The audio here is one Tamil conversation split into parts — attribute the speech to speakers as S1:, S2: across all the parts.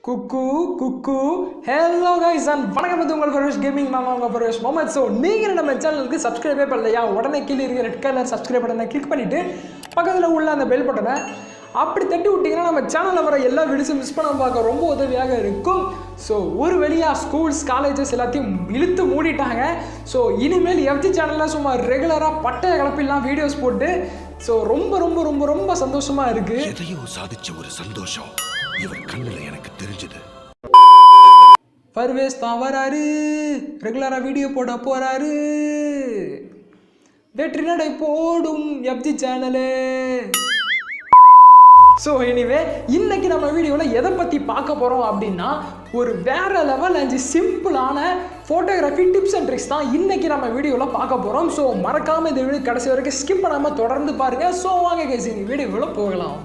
S1: குக்கு குக்கு ஹலோ கைஸ் அண்ட் வணக்கம் வந்து உங்கள் பரவேஷ் கேமிங் நான் உங்கள் பரவேஷ் முகமது. ஸோ நீங்கள் நம்ம சேனலுக்கு சப்ஸ்கிரைபே பண்ணலையா, உடனே கீழே இருக்க ரெட் கலர் சப்ஸ்கிரைப் பட்டனை கிளிக் பண்ணிவிட்டு பக்கத்தில் உள்ள அந்த பெல் பட்டனை அப்படி தட்டி விட்டிங்கன்னா நம்ம சேனலில் வர எல்லா வீடியோஸும் மிஸ் பண்ண பார்க்க ரொம்ப உதவியாக இருக்கும். ஸோ ஒரு வழியாக ஸ்கூல்ஸ் காலேஜஸ் எல்லாத்தையும் இழுத்து மூடிட்டாங்க. ஸோ இனிமேல் எஃப்ஜி சேனலில் சும்மா ரெகுலராக பட்டைய கலப்பிலாம் வீடியோஸ் போட்டு ஸோ ரொம்ப ரொம்ப ரொம்ப ரொம்ப சந்தோஷமாக இருக்குது.
S2: எதையும் சாதிச்ச ஒரு சந்தோஷம் இவர் கண்ணுல எனக்கு தெரிஞ்சது.
S1: பர்வேஸ் தான் வராரு, ரெகுலராக வீடியோ போட போறாரு, வெற்றி நடை போடும் எஃப்ஜி சேனலு. ஸோ எனிவே இன்னைக்கு நம்ம வீடியோவில் எதை பற்றி பார்க்க போகிறோம் அப்படின்னா ஒரு வேற லெவல் 5 சிம்பிளான ஃபோட்டோகிராஃபி டிப்ஸ் அண்ட் ட்ரிக்ஸ் தான் இன்னைக்கு நம்ம வீடியோவில் பார்க்க போகிறோம். ஸோ மறக்காமல் இந்த வீடியோ கடைசி வரைக்கும் ஸ்கிப் பண்ணாமல் தொடர்ந்து பாருங்கள். ஸோ வாங்க கைஸ் இந்த வீடியோக்குள்ள போகலாம்.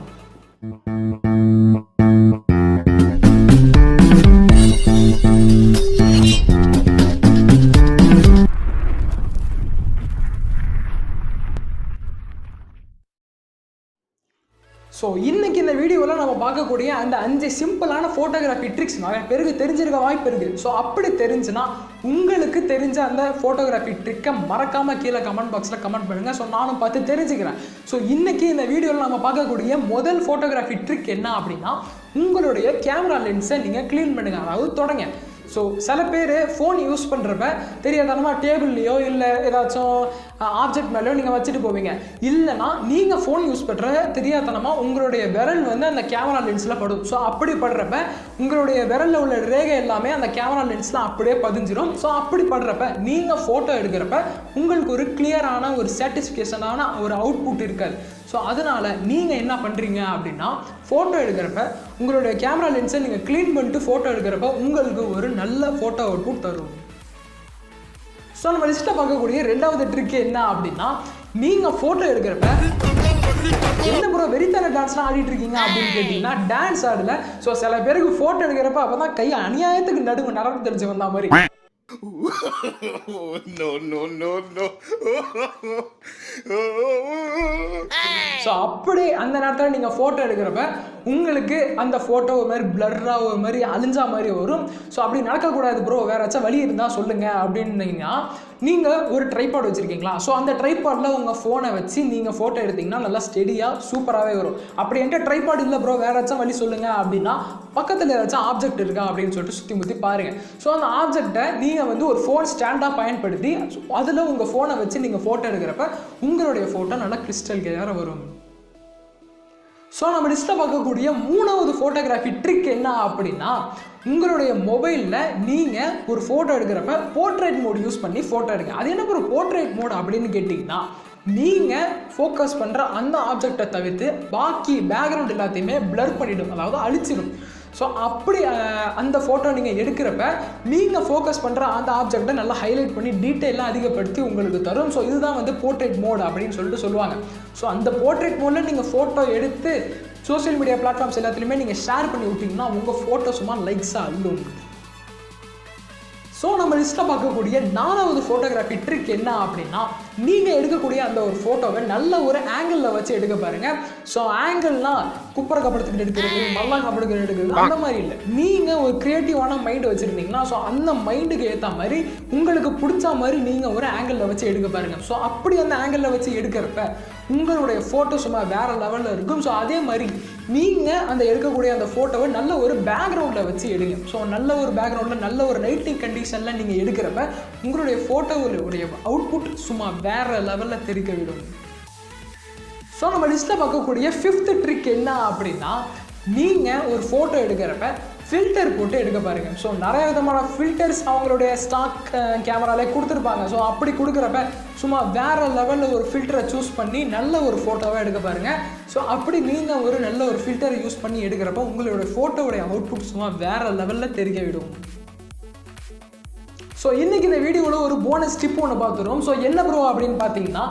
S1: ஸோ இன்றைக்கி இந்த வீடியோவில் நம்ம பார்க்கக்கூடிய அந்த 5 சிம்பிளான ஃபோட்டோகிராஃபி ட்ரிக்ஸ் நிறைய பேருக்கு தெரிஞ்சிருக்க வாய்ப்பு இருக்குது. ஸோ அப்படி தெரிஞ்சுன்னா உங்களுக்கு தெரிஞ்ச அந்த ஃபோட்டோகிராஃபி ட்ரிக்கை மறக்காமல் கீழே கமெண்ட் பாக்ஸில் கமெண்ட் பண்ணுங்கள். ஸோ நானும் பார்த்து தெரிஞ்சுக்கிறேன். ஸோ இன்றைக்கி இந்த வீடியோவில் நம்ம பார்க்கக்கூடிய முதல் ஃபோட்டோகிராஃபி ட்ரிக் என்ன அப்படின்னா, உங்களுடைய கேமரா லென்ஸை நீங்கள் க்ளீன் பண்ணுங்கள், அதாவது தொடங்க. ஸோ சில பேர் ஃபோன் யூஸ் பண்ணுறப்ப தெரியாதனமாக டேபிள்லையோ இல்லை ஏதாச்சும் ஆப்ஜெக்ட் மேலேயோ நீங்கள் வச்சுட்டு போவீங்க. இல்லைனா நீங்கள் ஃபோன் யூஸ் பண்ணுற தெரியாதனமாக உங்களுடைய விரல் வந்து அந்த கேமரா லென்ஸில் படும். ஸோ அப்படி படுறப்ப உங்களுடைய விரலில் உள்ள ரேகை எல்லாமே அந்த கேமரா லென்ஸில் அப்படியே பதிஞ்சிடும். ஸோ அப்படி படுறப்ப நீங்கள் ஃபோட்டோ எடுக்கிறப்ப உங்களுக்கு ஒரு கிளியரான ஒரு சாட்டிஸ்ஃபிகேஷனான ஒரு அவுட்புட் இருக்காது. ஸோ அதனால் நீங்கள் என்ன பண்ணுறீங்க அப்படின்னா, ஃபோட்டோ எடுக்கிறப்ப உங்களுடைய கேமரா லென்ஸை நீங்கள் க்ளீன் பண்ணிட்டு ஃபோட்டோ எடுக்கிறப்ப உங்களுக்கு ஒரு நல்ல ஃபோட்டோ அவுட்புட் தரும். ஸோ நம்ம லிஸ்ட்டில் பார்க்கக்கூடிய ரெண்டாவது ட்ரிக் என்ன அப்படின்னா, நீங்கள் ஃபோட்டோ எடுக்கிறப்ப என்ன ப்ரோ வெறித்தன டான்ஸ்லாம் ஆடிட்டு இருக்கீங்க அப்படின்னு கேட்டிங்கன்னா, டான்ஸ் ஆடல. ஸோ சில பேருக்கு ஃபோட்டோ எடுக்கிறப்ப அப்போ தான் கை அநியாயத்துக்கு நரம்பு தெரிஞ்சு வந்த மாதிரி.
S2: No, no, no, no.
S1: So அப்படி அந்த நேரத்தில் நீங்கள் ஃபோட்டோ எடுக்கிறப்ப உங்களுக்கு அந்த ஃபோட்டோ ஒரு மாதிரி பிளர்ராக ஒரு மாதிரி அழிஞ்சா மாதிரி வரும். ஸோ அப்படி நடக்கக்கூடாது ப்ரோ, வேறு ஏதாச்சும் வழி இருந்தால் சொல்லுங்கள் அப்படின்னீங்கன்னா, நீங்கள் ஒரு ட்ரைபாட் வச்சுருக்கீங்களா, ஸோ அந்த ட்ரைபாடில் உங்கள் ஃபோனை வச்சு நீங்கள் ஃபோட்டோ எடுத்திங்கன்னா நல்லா ஸ்டெடியாக சூப்பராகவே வரும். அப்படி என்கிட்ட ட்ரைபாட் இல்லை ப்ரோ, வேறு ஏதாச்சும் வழி சொல்லுங்கள் அப்படின்னா, பக்கத்தில் ஏதாச்சும் ஆப்ஜெக்ட் இருக்கா அப்படின்னு சொல்லிட்டு சுற்றி முற்றி பாருங்கள். ஸோ அந்த ஆப்ஜெக்டை நீங்கள் வந்து ஒரு ஃபோன் ஸ்டாண்டாக பயன்படுத்தி அதில் உங்கள் ஃபோனை வச்சு நீங்கள் ஃபோட்டோ எடுக்கிறப்ப உங்களுடைய ஃபோட்டோ நல்லா கிறிஸ்டல் கிளியராக வரும். ஸோ நம்ம லிஸ்ட்டில் பார்க்கக்கூடிய மூணாவது ஃபோட்டோகிராஃபி ட்ரிக் என்ன அப்படின்னா, உங்களுடைய மொபைலில் நீங்கள் ஒரு ஃபோட்டோ எடுக்கிறப்ப போர்ட்ரேட் மோட் யூஸ் பண்ணி ஃபோட்டோ எடுங்க. அது என்ன ஒரு போர்ட்ரேட் மோட் அப்படின்னு கேட்டிங்கன்னா, நீங்கள் ஃபோக்கஸ் பண்ணுற அந்த ஆப்ஜெக்டை தவிர்த்து பாக்கி பேக்ரவுண்ட் எல்லாத்தையுமே பிளர் பண்ணிவிடும், அதாவது அழிச்சிடும். ஸோ அப்படி அந்த ஃபோட்டோ நீங்கள் எடுக்கிறப்ப நீங்கள் ஃபோக்கஸ் பண்ணுற அந்த ஆப்ஜெக்டை நல்லா ஹைலைட் பண்ணி டீட்டெயிலாக அதிகப்படுத்தி உங்களுக்கு தரும். ஸோ இதுதான் வந்து போர்ட்ரேட் மோட் அப்படின்னு சொல்லிட்டு சொல்லுவாங்க. ஸோ அந்த போர்ட்ரேட் மோடில் நீங்கள் ஃபோட்டோ எடுத்து சோஷியல் மீடியா பிளாட்ஃபார்ம்ஸ் எல்லாத்துலேயுமே நீங்கள் ஷேர் பண்ணி விட்டிங்கன்னா உங்கள் ஃபோட்டோ சும்மா லைக்ஸாக அள்ளும். ஸோ நம்ம லிஸ்ட்டில் பார்க்கக்கூடிய 4வது ஃபோட்டோகிராஃபி ட்ரிக் என்ன அப்படின்னா, நீங்கள் எடுக்கக்கூடிய அந்த ஒரு ஃபோட்டோவை நல்ல ஒரு ஆங்கிளில் வச்சு எடுக்க பாருங்கள். ஸோ ஆங்கிள்னால் குப்பரை கப்படுத்துக்கிட்டு எடுக்கிறது, நல்லா கப்படுத்துக்கிட்டு எடுக்கிறது அந்த மாதிரி இல்லை. நீங்கள் ஒரு க்ரியேட்டிவான மைண்டு வச்சுருந்தீங்கன்னா, ஸோ அந்த மைண்டுக்கு ஏற்ற மாதிரி உங்களுக்கு பிடிச்ச மாதிரி நீங்கள் ஒரு ஆங்கிளில் வச்சு எடுக்க பாருங்கள். ஸோ அப்படி அந்த ஆங்கிளில் வச்சு எடுக்கிறப்ப உங்களுடைய ஃபோட்டோ சும்மா வேறு லெவலில் இருக்கும். ஸோ அதே மாதிரி நீங்கள் அந்த எடுக்கக்கூடிய அந்த ஃபோட்டோவை நல்ல ஒரு பேக்ரவுண்டில் வச்சு எடுங்க. ஸோ நல்ல ஒரு பேக்ரவுண்டில் நல்ல ஒரு லைட்டிங் கண்டிஷனில் நீங்கள் எடுக்கிறப்ப உங்களுடைய ஃபோட்டோவுடைய அவுட்புட் சும்மா வேறு லெவலில் தெரிவிக்க விடும். ஸோ நம்ம லிஸ்ட்டில் பார்க்கக்கூடிய 5th ட்ரிக் என்ன அப்படின்னா, நீங்கள் ஒரு ஃபோட்டோ எடுக்கிறப்ப ஃபில்டர் போட்டு எடுக்க பாருங்கள். ஸோ நிறைய விதமான ஃபில்டர்ஸ் அவங்களுடைய ஸ்டாக் கேமராலே கொடுத்துருப்பாங்க. ஸோ அப்படி கொடுக்குறப்ப சும்மா வேறு லெவலில் ஒரு ஃபில்டரை சூஸ் பண்ணி நல்ல ஒரு ஃபோட்டோவாக எடுக்க பாருங்கள். ஸோ அப்படி நீங்கள் ஒரு நல்ல ஒரு ஃபில்டரை யூஸ் பண்ணி எடுக்கிறப்ப உங்களுடைய ஃபோட்டோவுடைய அவுட்புட் சும்மா வேறு லெவலில் தெரிவிக்க விடும். ஸோ இன்றைக்கி இந்த வீடியோவில் ஒரு போனஸ் டிப் ஒன்று பார்த்துருவோம். ஸோ என்ன ப்ரோ அப்படின்னு பார்த்தீங்கன்னா,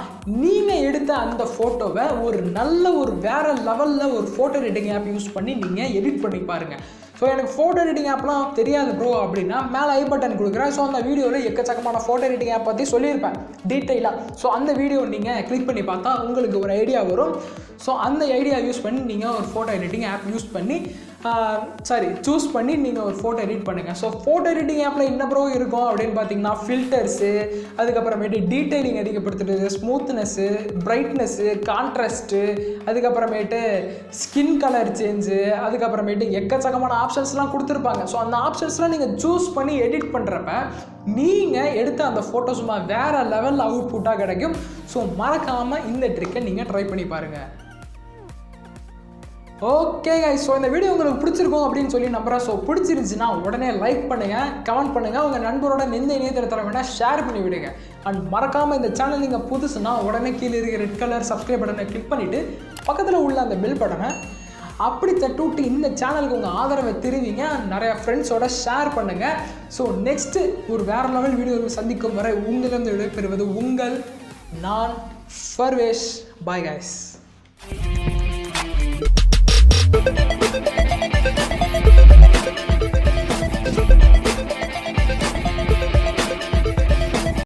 S1: நீங்கள் எடுத்த அந்த ஃபோட்டோவை ஒரு நல்ல ஒரு வேறு லெவலில் ஒரு ஃபோட்டோ எடிட்டிங் ஆப் யூஸ் பண்ணி நீங்கள் எடிட் பண்ணி பாருங்கள். ஸோ எனக்கு ஃபோட்டோ எடிட்டிங் ஆப்லாம் தெரியாது ப்ரோ அப்படின்னா மேலே ஐ பட்டன் கொடுக்குறேன். ஸோ அந்த வீடியோவில் எக்கச்சக்கமான ஃபோட்டோ எடிட்டிங் ஆப் பற்றி சொல்லியிருப்பேன் டீட்டெயிலாக. ஸோ அந்த வீடியோ நீங்கள் கிளிக் பண்ணி பார்த்தா உங்களுக்கு ஒரு ஐடியா வரும். ஸோ அந்த ஐடியா யூஸ் பண்ணி நீங்கள் ஒரு ஃபோட்டோ எடிட்டிங் ஆப் சூஸ் பண்ணி நீங்கள் ஒரு ஃபோட்டோ எடிட் பண்ணுங்கள். ஸோ ஃபோட்டோ எடிட்டிங் ஆப்பில் என்ன ப்ரோ இருக்கும் அப்படின்னு பார்த்தீங்கன்னா ஃபில்டர்ஸு, அதுக்கப்புறமேட்டு டீட்டெயிலிங் அதிகப்படுத்துறது, ஸ்மூத்னஸ்ஸு, பிரைட்னஸ்ஸு, கான்ட்ராஸ்ட்டு, அதுக்கப்புறமேட்டு ஸ்கின் கலர் சேஞ்சு, அதுக்கப்புறமேட்டு எக்கச்சக்கமான ஆப்ஷன்ஸ்லாம் கொடுத்துருப்பாங்க. ஸோ அந்த ஆப்ஷன்ஸ்லாம் நீங்கள் சூஸ் பண்ணி எடிட் பண்ணுறப்ப நீங்கள் எடுத்த அந்த ஃபோட்டோ சும்மா வேறு லெவலில் அவுட்புட்டாக கிடைக்கும். ஸோ மறக்காமல் இந்த ட்ரிக்கை நீங்கள் ட்ரை பண்ணி பாருங்கள். ஓகே கைஸ், ஸோ இந்த வீடியோ உங்களுக்கு பிடிச்சிருக்கும் அப்படின்னு சொல்லி நம்புறேன். ஸோ பிடிச்சிருந்துச்சுன்னா உடனே லைக் பண்ணுங்கள், கமெண்ட் பண்ணுங்கள், உங்கள் நண்பரோட எந்த இணையதளத்தில் வேணால் ஷேர் பண்ணி விடுங்க. அண்ட் மறக்காமல் இந்த சேனல் நீங்கள் புதுசுன்னா உடனே கீழே இருக்கிற ரெட் கலர் சப்ஸ்கிரைப் பட்டனை கிளிக் பண்ணிவிட்டு பக்கத்தில் உள்ள அந்த பெல் பட்டனை அப்படி தட்டுவிட்டு இந்த சேனலுக்கு உங்கள் ஆதரவை தெரிவிங்க. நிறையா ஃப்ரெண்ட்ஸோட ஷேர் பண்ணுங்கள். ஸோ நெக்ஸ்ட்டு ஒரு வேறு லெவல் வீடியோவில் சந்திக்கும் வரை உங்களிடம் விடைபெறுவது நான் ஃபர்வேஷ். Bye guys.